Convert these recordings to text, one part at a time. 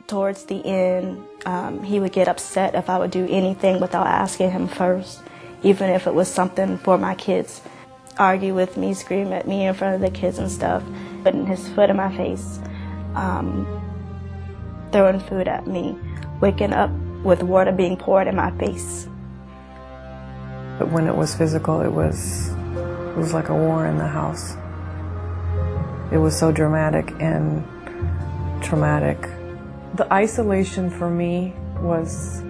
Towards the end, he would get upset if I would do anything without asking him first, even if it was something for my kids. Argue with me, scream at me in front of the kids and stuff, putting his foot in my face, throwing food at me, waking up with water being poured in my face. But when it was physical, it was like a war in the house. It was so dramatic and traumatic. The isolation for me was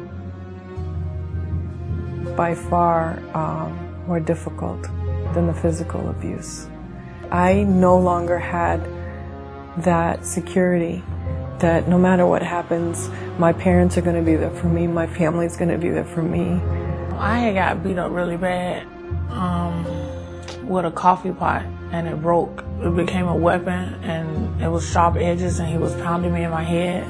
by far more difficult than the physical abuse. I no longer had that security that no matter what happens, my parents are going to be there for me, my family's going to be there for me. I had got beat up really bad with a coffee pot, and it broke. It became a weapon, and it was sharp edges, and he was pounding me in my head,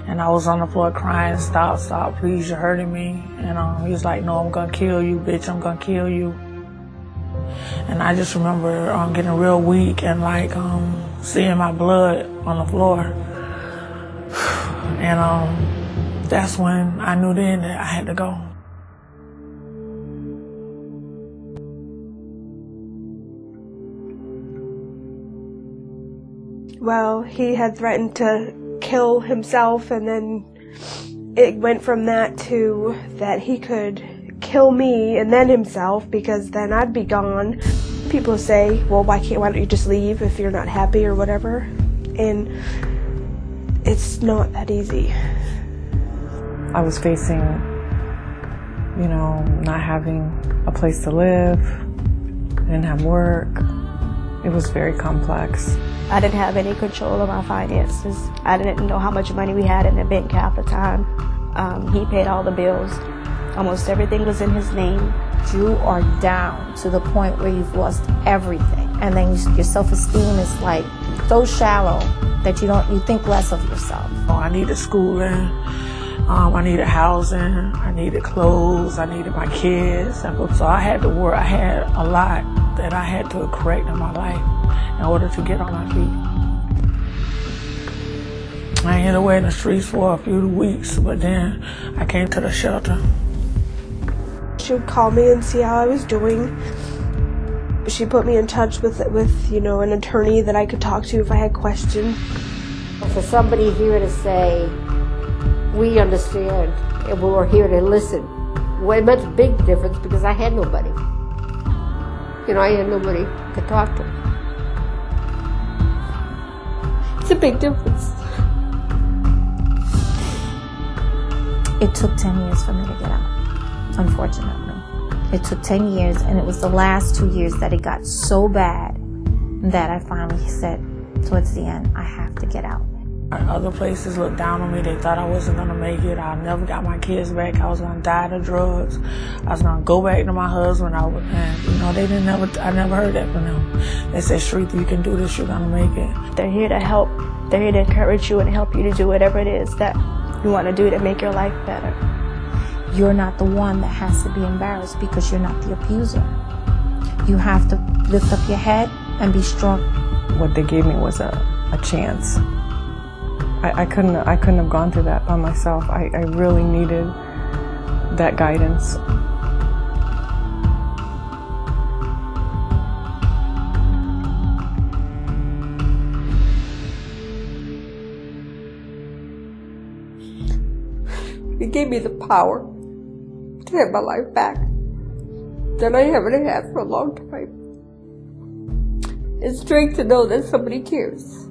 and I was on the floor crying, "Stop, stop, please, you're hurting me." And he was like, "No, I'm gonna kill you, bitch, I'm gonna kill you." And I just remember getting real weak and like seeing my blood on the floor. And that's when I knew then that I had to go. Well, he had threatened to kill himself, and then it went from that to that he could kill me and then himself, because then I'd be gone. People say, well, why don't you just leave if you're not happy or whatever? And it's not that easy. I was facing, not having a place to live. I didn't have work. It was very complex. I didn't have any control of my finances. I didn't know how much money we had in the bank half the time. He paid all the bills. Almost everything was in his name. You are down to the point where you've lost everything. And then your self-esteem is like so shallow that you think less of yourself. I needed schooling. I needed housing. I needed clothes. I needed my kids. So I had to work. I had a lot that I had to correct in my life in order to get on my feet. I ended up in the streets for a few weeks, but then I came to the shelter. She would call me and see how I was doing. She put me in touch with an attorney that I could talk to if I had questions. For somebody here to say, we understand and we're here to listen, well, it meant a big difference because I had nobody. I had nobody to talk to. It's a big difference. It took 10 years for me to get out, unfortunately. It took 10 years, and it was the last 2 years that it got so bad that I finally said, towards the end, I have to get out. Other places looked down on me. They thought I wasn't going to make it. I never got my kids back. I was going to die to drugs. I was going to go back to my husband. I never heard that from them. They said, Shretha, you can do this. You're going to make it. They're here to help. They're here to encourage you and help you to do whatever it is that you want to do to make your life better. You're not the one that has to be embarrassed because you're not the abuser. You have to lift up your head and be strong. What they gave me was a chance. I couldn't have gone through that by myself. I really needed that guidance. It gave me the power to have my life back that I haven't had for a long time. It's strength to know that somebody cares.